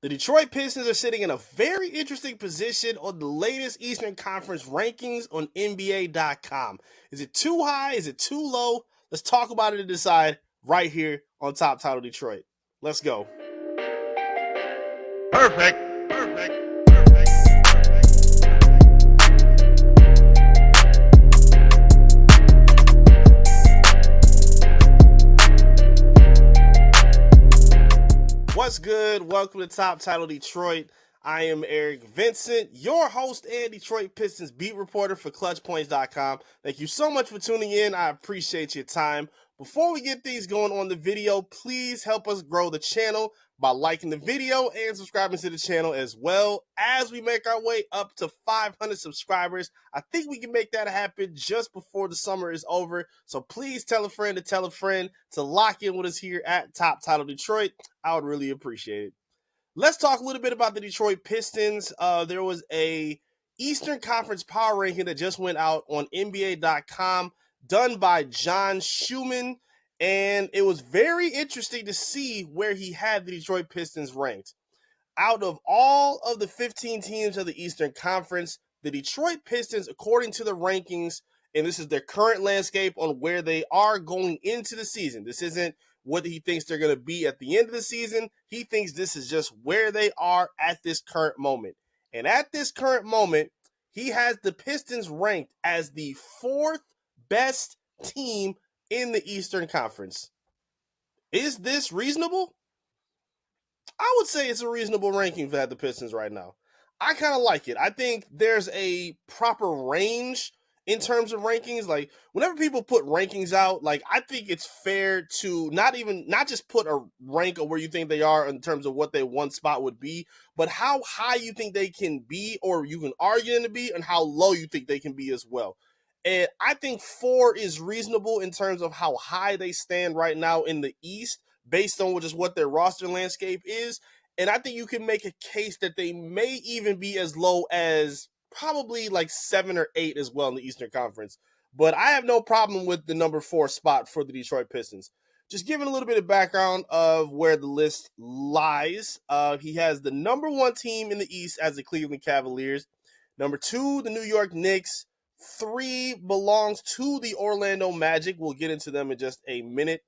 The Detroit Pistons are sitting in a very interesting position on the latest Eastern Conference rankings on NBA.com. Is it too high? Is it too low? Let's talk about it and decide right here on Top Title Detroit. Let's go. Perfect. What's good? Welcome to Top Title Detroit. I am Eric Vincent, your host and Detroit Pistons beat reporter for ClutchPoints.com. Thank you so much for tuning in. I appreciate your time. Before we get things going on the video, please help us grow the channel by liking the video and subscribing to the channel as well. As we make our way up to 500 subscribers, I think we can make that happen just before the summer is over. So please tell a friend to lock in with us here at Top Title Detroit. I would really appreciate it. Let's talk a little bit about the Detroit Pistons. There was a Eastern Conference power ranking that just went out on NBA.com, done by John Schumann, and it was very interesting to see where he had the Detroit Pistons ranked. Out of all of the 15 teams of the Eastern Conference, the Detroit Pistons, according to the rankings, and this is their current landscape on where they are going into the season. This isn't what he thinks they're going to be at the end of the season. He thinks this is just where they are at this current moment. And at this current moment, he has the Pistons ranked as the fourth best team in the Eastern Conference. Is this reasonable? I would say it's a reasonable ranking for the Pistons right now. I kind of like it. I think there's a proper range in terms of rankings. Like, whenever people put rankings out, like, I think it's fair to not just put a rank of where you think they are in terms of what their one spot would be, but how high you think they can be, or you can argue them to be, and how low you think they can be as well. And I think 4 is reasonable in terms of how high they stand right now in the East, based on just what their roster landscape is. And I think you can make a case that they may even be as low as probably like 7 or 8 as well in the Eastern Conference. But I have no problem with the number 4 spot for the Detroit Pistons. Just giving a little bit of background of where the list lies. He has the number 1 team in the East as the Cleveland Cavaliers. Number 2, the New York Knicks. 3 belongs to the Orlando Magic. We'll get into them in just a minute.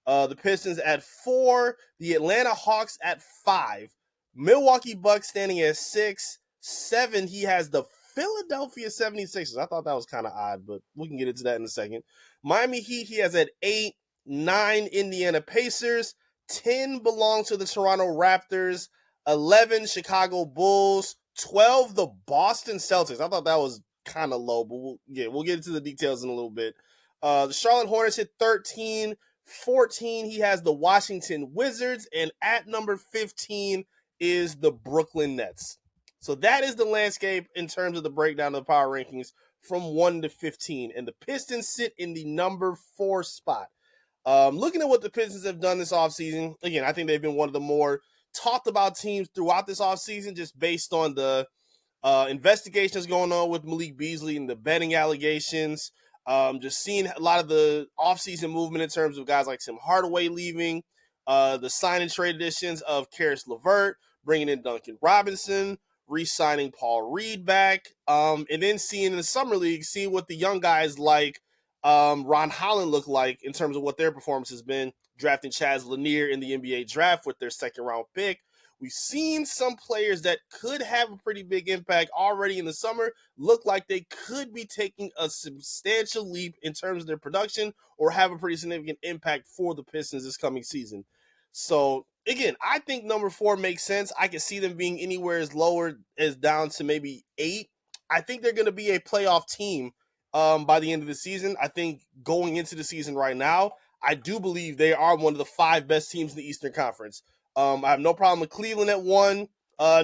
The Pistons at 4, the Atlanta Hawks at 5, Milwaukee Bucks standing at 6, 7, he has the Philadelphia 76ers. I thought that was kind of odd, but we can get into that in a second. Miami Heat, he has at 8, 9, Indiana Pacers, 10 belongs to the Toronto Raptors, 11, Chicago Bulls, 12, the Boston Celtics. I thought that was kind of low, but we'll get into the details in a little bit. The Charlotte Hornets hit 13, 14, he has the Washington Wizards, and at number 15 is the Brooklyn Nets. So that is the landscape in terms of the breakdown of the power rankings from 1 to 15, and the Pistons sit in the number 4 spot. Looking at what the Pistons have done this offseason, again, I think they've been one of the more talked about teams throughout this offseason, just based on the investigations going on with Malik Beasley and the betting allegations. Just seeing a lot of the offseason movement in terms of guys like Tim Hardaway leaving, the sign and trade additions of Karis LeVert, bringing in Duncan Robinson, re-signing Paul Reed back, and then seeing in the Summer League, seeing what the young guys like Ron Holland look like in terms of what their performance has been, drafting Chaz Lanier in the NBA draft with their second-round pick. We've seen some players that could have a pretty big impact already in the summer look like they could be taking a substantial leap in terms of their production or have a pretty significant impact for the Pistons this coming season. So, again, I think number 4 makes sense. I can see them being anywhere as lower as down to maybe 8. I think they're going to be a playoff team by the end of the season. I think going into the season right now, I do believe they are one of the 5 best teams in the Eastern Conference. I have no problem with Cleveland at 1.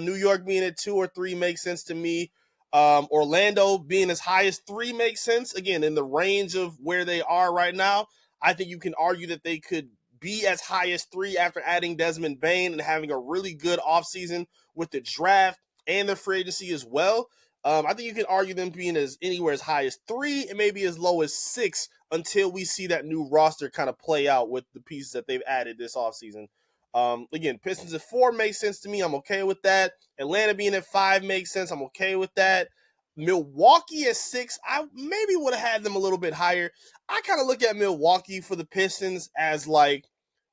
New York being at 2 or 3 makes sense to me. Orlando being as high as 3 makes sense. Again, in the range of where they are right now, I think you can argue that they could be as high as 3 after adding Desmond Bane and having a really good offseason with the draft and the free agency as well. I think you can argue them being as anywhere as high as 3 and maybe as low as 6 until we see that new roster kind of play out with the pieces that they've added this offseason. Again, Pistons at 4 makes sense to me. I'm okay with that. Atlanta being at 5 makes sense. I'm okay with that. Milwaukee at 6, I maybe would have had them a little bit higher. I kind of look at Milwaukee for the Pistons as like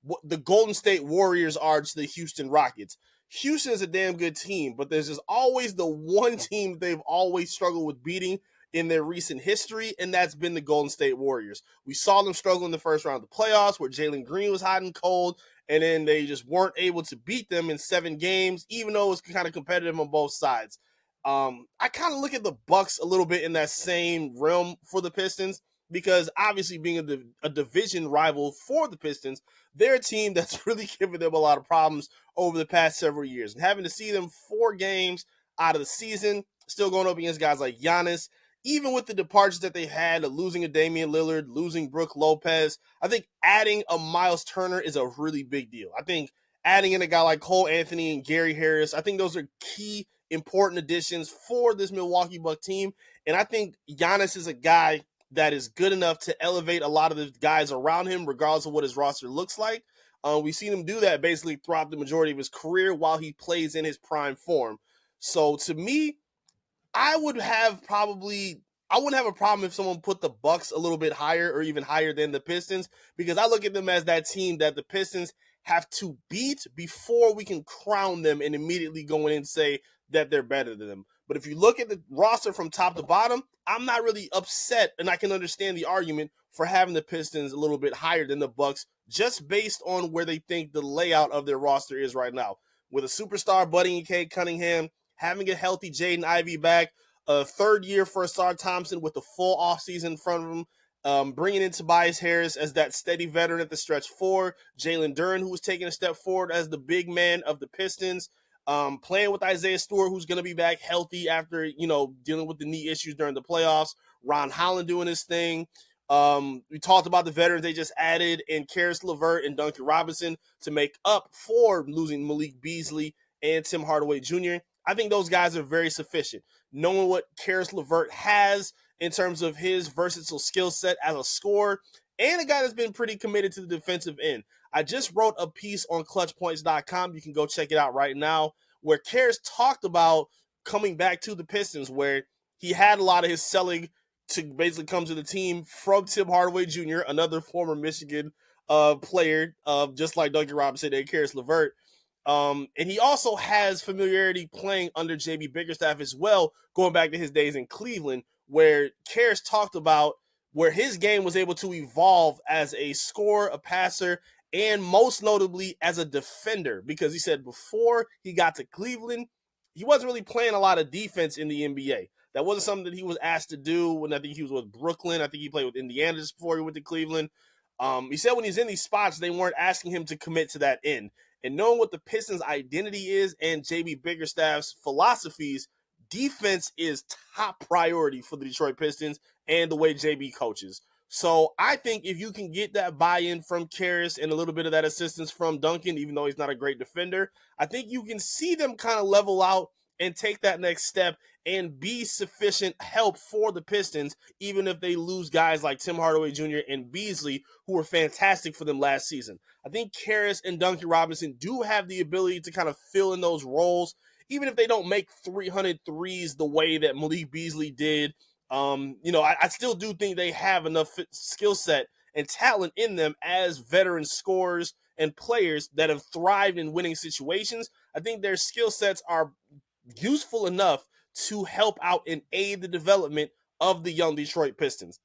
what the Golden State Warriors are to the Houston Rockets. Houston is a damn good team, but there's just always the one team they've always struggled with beating in their recent history, and that's been the Golden State Warriors. We saw them struggle in the first round of the playoffs where Jalen Green was hot and cold, and then they just weren't able to beat them in 7 games, even though it was kind of competitive on both sides. I kind of look at the Bucks a little bit in that same realm for the Pistons because obviously being a division rival for the Pistons, they're a team that's really given them a lot of problems over the past several years. And having to see them 4 games out of the season, still going up against guys like Giannis, even with the departures that they had, losing a Damian Lillard, losing Brook Lopez, I think adding a Miles Turner is a really big deal. I think adding in a guy like Cole Anthony and Gary Harris, I think those are key important additions for this Milwaukee Bucks team. And I think Giannis is a guy that is good enough to elevate a lot of the guys around him, regardless of what his roster looks like. We've seen him do that basically throughout the majority of his career while he plays in his prime form. So to me, I wouldn't have a problem if someone put the Bucks a little bit higher or even higher than the Pistons, because I look at them as that team that the Pistons have to beat before we can crown them and immediately go in and say that they're better than them. But if you look at the roster from top to bottom, I'm not really upset, and I can understand the argument for having the Pistons a little bit higher than the Bucks just based on where they think the layout of their roster is right now. With a superstar Buddy and Cade Cunningham, having a healthy Jaden Ivey back, a third year for Asar Thompson with a full offseason in front of him, bringing in Tobias Harris as that steady veteran at the stretch 4, Jalen Duren, who was taking a step forward as the big man of the Pistons, playing with Isaiah Stewart, who's going to be back healthy after, dealing with the knee issues during the playoffs, Ron Holland doing his thing. We talked about the veterans they just added in Karis LeVert and Duncan Robinson to make up for losing Malik Beasley and Tim Hardaway Jr. I think those guys are very sufficient. Knowing what Karis LeVert has in terms of his versatile skill set as a scorer, and a guy that's been pretty committed to the defensive end. I just wrote a piece on clutchpoints.com. You can go check it out right now, where Karis talked about coming back to the Pistons, where he had a lot of his selling to basically come to the team from Tim Hardaway Jr., another former Michigan player, just like Duncan Robinson and Karis LeVert. And he also has familiarity playing under JB Bickerstaff as well, going back to his days in Cleveland, where Karis talked about where his game was able to evolve as a scorer, a passer, and most notably as a defender, because he said before he got to Cleveland, he wasn't really playing a lot of defense in the NBA. That wasn't something that he was asked to do when I think he was with Brooklyn. I think he played with Indiana just before he went to Cleveland. He said when he's in these spots, they weren't asking him to commit to that end. And knowing what the Pistons' identity is and JB Bickerstaff's philosophies, defense is top priority for the Detroit Pistons and the way JB coaches. So I think if you can get that buy-in from Karis and a little bit of that assistance from Duncan, even though he's not a great defender, I think you can see them kind of level out and take that next step and be sufficient help for the Pistons, even if they lose guys like Tim Hardaway Jr. and Beasley, who were fantastic for them last season. I think Karis and Duncan Robinson do have the ability to kind of fill in those roles, even if they don't make 300 threes the way that Malik Beasley did. I still do think they have enough skill set and talent in them as veteran scorers and players that have thrived in winning situations. I think their skill sets are useful enough to help out and aid the development of the young Detroit Pistons.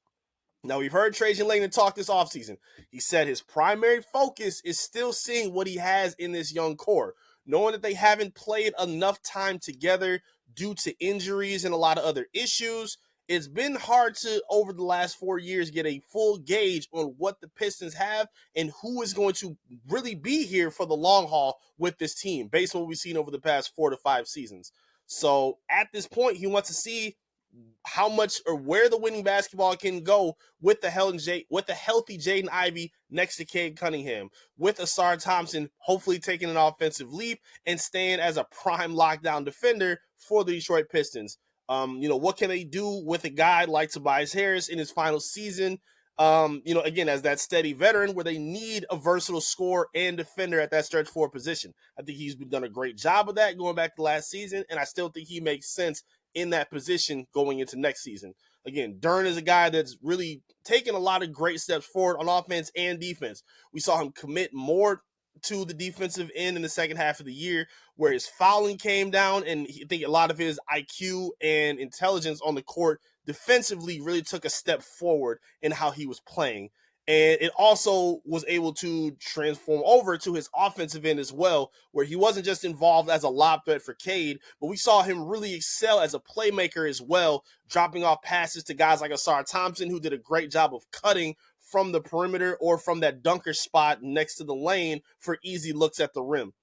Now, we've heard Trajan Langdon talk this offseason. He said his primary focus is still seeing what he has in this young core, knowing that they haven't played enough time together due to injuries and a lot of other issues. It's been hard to, over the last 4 years, get a full gauge on what the Pistons have and who is going to really be here for the long haul with this team, based on what we've seen over the past 4 to 5 seasons. So at this point, he wants to see how much or where the winning basketball can go with the healthy Jaden Ivey next to Cade Cunningham, with Asar Thompson hopefully taking an offensive leap and staying as a prime lockdown defender for the Detroit Pistons. What can they do with a guy like Tobias Harris in his final season? Again, as that steady veteran where they need a versatile scorer and defender at that stretch forward position. I think he's done a great job of that going back to last season, and I still think he makes sense in that position going into next season. Again, Dern is a guy that's really taken a lot of great steps forward on offense and defense. We saw him commit more to the defensive end in the second half of the year, where his fouling came down, and I think a lot of his IQ and intelligence on the court defensively really took a step forward in how he was playing. And it also was able to transform over to his offensive end as well, where he wasn't just involved as a lob threat for Cade, but we saw him really excel as a playmaker as well, dropping off passes to guys like Asar Thompson, who did a great job of cutting from the perimeter or from that dunker spot next to the lane for easy looks at the rim.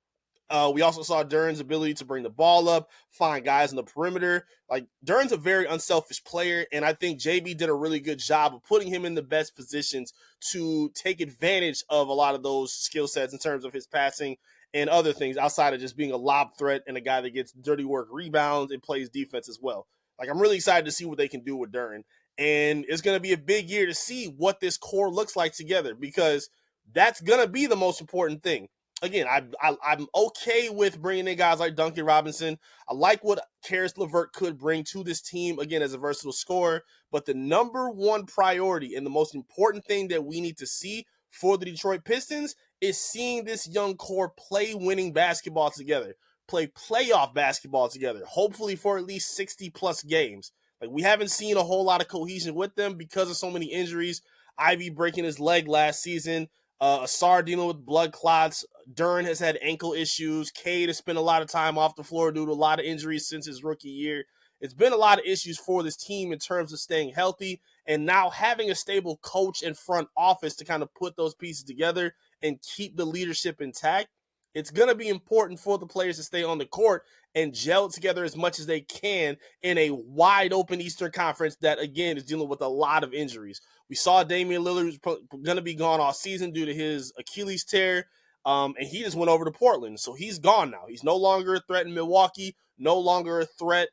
We also saw Duren's ability to bring the ball up, find guys in the perimeter. Like, Duren's a very unselfish player, and I think JB did a really good job of putting him in the best positions to take advantage of a lot of those skill sets in terms of his passing and other things outside of just being a lob threat and a guy that gets dirty work rebounds and plays defense as well. Like, I'm really excited to see what they can do with Duren. And it's going to be a big year to see what this core looks like together, because that's going to be the most important thing. Again, I'm okay with bringing in guys like Duncan Robinson. I like what Karis LeVert could bring to this team, again, as a versatile scorer. But the number one priority and the most important thing that we need to see for the Detroit Pistons is seeing this young core play winning basketball together, play playoff basketball together, hopefully for at least 60-plus games. Like, we haven't seen a whole lot of cohesion with them because of so many injuries. Ivy breaking his leg last season. Asar dealing with blood clots. Duren has had ankle issues. Cade has spent a lot of time off the floor due to a lot of injuries since his rookie year. It's been a lot of issues for this team in terms of staying healthy, and now having a stable coach and front office to kind of put those pieces together and keep the leadership intact. It's going to be important for the players to stay on the court and gel together as much as they can in a wide open Eastern Conference that, again, is dealing with a lot of injuries. We saw Damian Lillard, who's going to be gone all season due to his Achilles tear, and he just went over to Portland. So he's gone now. He's no longer a threat in Milwaukee, no longer a threat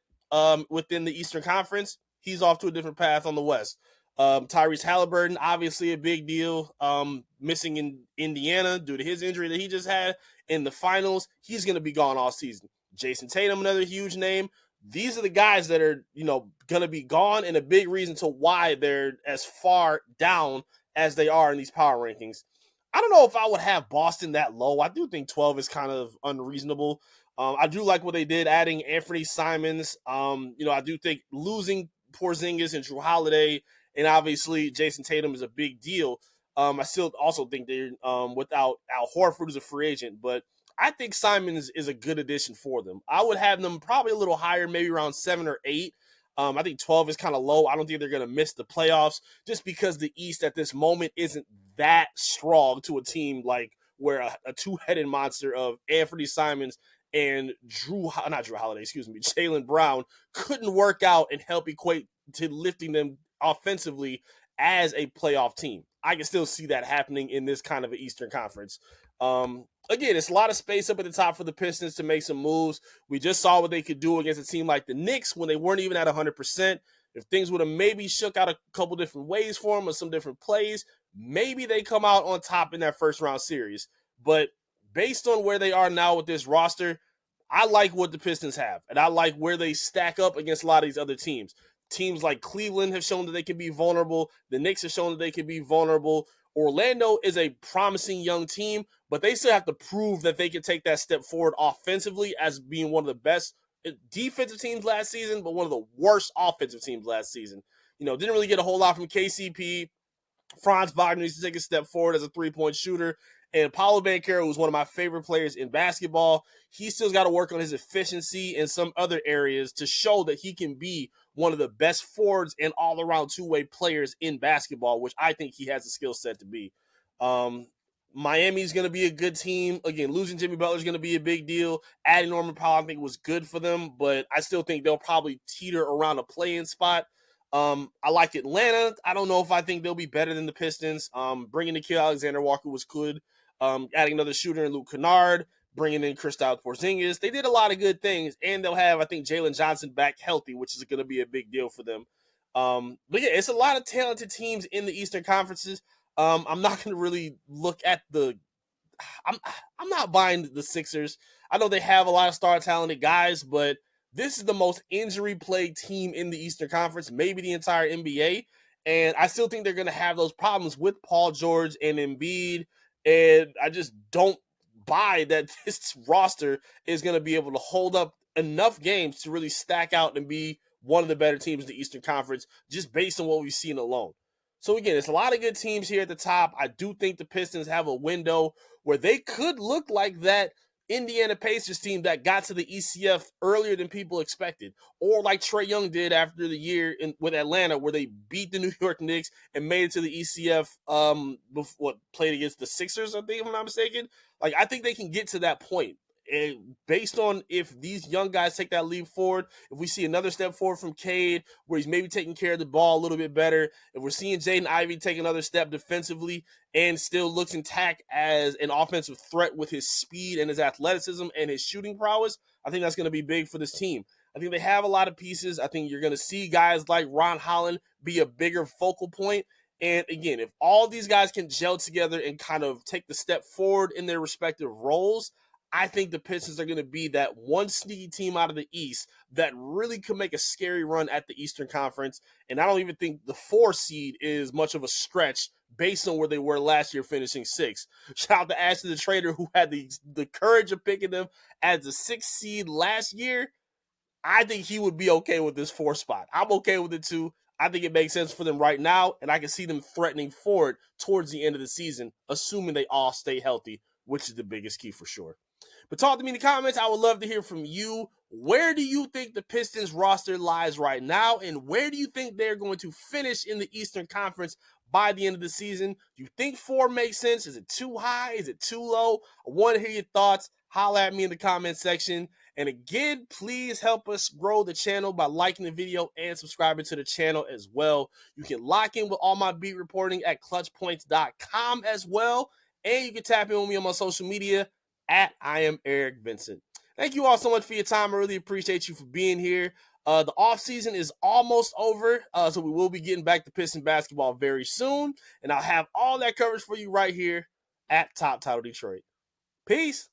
within the Eastern Conference. He's off to a different path on the West. Tyrese Halliburton, obviously a big deal, missing in Indiana due to his injury that he just had in the finals. He's going to be gone all season. Jason Tatum, another huge name. These are the guys that are, going to be gone, and a big reason to why they're as far down as they are in these power rankings. I don't know if I would have Boston that low. I do think 12 is kind of unreasonable. I do like what they did, adding Anthony Simons. I do think losing Porzingis and Jrue Holiday and obviously Jason Tatum is a big deal. I still also think they're without Al Horford, who's a free agent, but I think Simons is a good addition for them. I would have them probably a little higher, maybe around 7 or 8. I think 12 is kind of low. I don't think they're going to miss the playoffs just because the East at this moment isn't that strong to a team like where a two-headed monster of Anthony Simons and Jaylen Brown couldn't work out and help equate to lifting them offensively as a playoff team. I can still see that happening in this kind of an Eastern Conference. Again, it's a lot of space up at the top for the Pistons to make some moves. We just saw what they could do against a team like the Knicks when they weren't even at 100%. If things would have maybe shook out a couple different ways for them or some different plays, maybe they come out on top in that first round series. But based on where they are now with this roster, I like what the Pistons have, and I like where they stack up against a lot of these other teams. Teams like Cleveland have shown that they can be vulnerable. The Knicks have shown that they can be vulnerable. Orlando is a promising young team, but they still have to prove that they can take that step forward offensively as being one of the best defensive teams last season, but one of the worst offensive teams last season. Didn't really get a whole lot from KCP. Franz Wagner needs to take a step forward as a three-point shooter. And Paolo Banchero, who's one of my favorite players in basketball, he still's got to work on his efficiency in some other areas to show that he can be one of the best forwards and all-around two-way players in basketball, which I think he has the skill set to be. Miami's going to be a good team. Again, losing Jimmy Butler is going to be a big deal. Adding Norman Powell, I think, was good for them, but I still think they'll probably teeter around a play-in spot. I like Atlanta. I don't know if I think they'll be better than the Pistons. Bringing Nickeil Alexander-Walker was good. Adding another shooter in Luke Kennard, bringing in Kristaps Porzingis. They did a lot of good things, and they'll have, I think, Jalen Johnson back healthy, which is going to be a big deal for them. But yeah, it's a lot of talented teams in the Eastern Conferences. I'm not going to really look at the. I'm I'm not buying the Sixers. I know they have a lot of star talented guys, but this is the most injury plagued team in the Eastern Conference, maybe the entire NBA. And I still think they're going to have those problems with Paul George and Embiid. And I just don't buy that this roster is going to be able to hold up enough games to really stack out and be one of the better teams in the Eastern Conference, just based on what we've seen alone. So again, it's a lot of good teams here at the top. I do think the Pistons have a window where they could look like that Indiana Pacers team that got to the ECF earlier than people expected, or like Trae Young did after the year with Atlanta, where they beat the New York Knicks and made it to the ECF. Before, played against the Sixers, I think, if I'm not mistaken. Like, I think they can get to that point. And based on if these young guys take that leap forward, if we see another step forward from Cade, where he's maybe taking care of the ball a little bit better, if we're seeing Jaden Ivey take another step defensively and still looks intact as an offensive threat with his speed and his athleticism and his shooting prowess, I think that's going to be big for this team. I think they have a lot of pieces. I think you're going to see guys like Ron Holland be a bigger focal point. And again, if all these guys can gel together and kind of take the step forward in their respective roles, I think the Pistons are going to be that one sneaky team out of the East that really could make a scary run at the Eastern Conference. And I don't even think the 4 seed is much of a stretch based on where they were last year, finishing 6th. Shout out to Ashley the Trader, who had the courage of picking them as the 6th seed last year. I think he would be okay with this 4 spot. I'm okay with it too. I think it makes sense for them right now, and I can see them threatening forward towards the end of the season, assuming they all stay healthy, which is the biggest key for sure. But talk to me in the comments. I would love to hear from you. Where do you think the Pistons roster lies right now? And where do you think they're going to finish in the Eastern Conference by the end of the season? Do you think 4 makes sense? Is it too high? Is it too low? I want to hear your thoughts. Holla at me in the comment section. And again, please help us grow the channel by liking the video and subscribing to the channel as well. You can lock in with all my beat reporting at clutchpoints.com as well. And you can tap in with me on my social media at I am Eric Vincent. Thank you all so much for your time. I really appreciate you for being here. The offseason is almost over, so we will be getting back to Piston basketball very soon. And I'll have all that coverage for you right here at Top Title Detroit. Peace.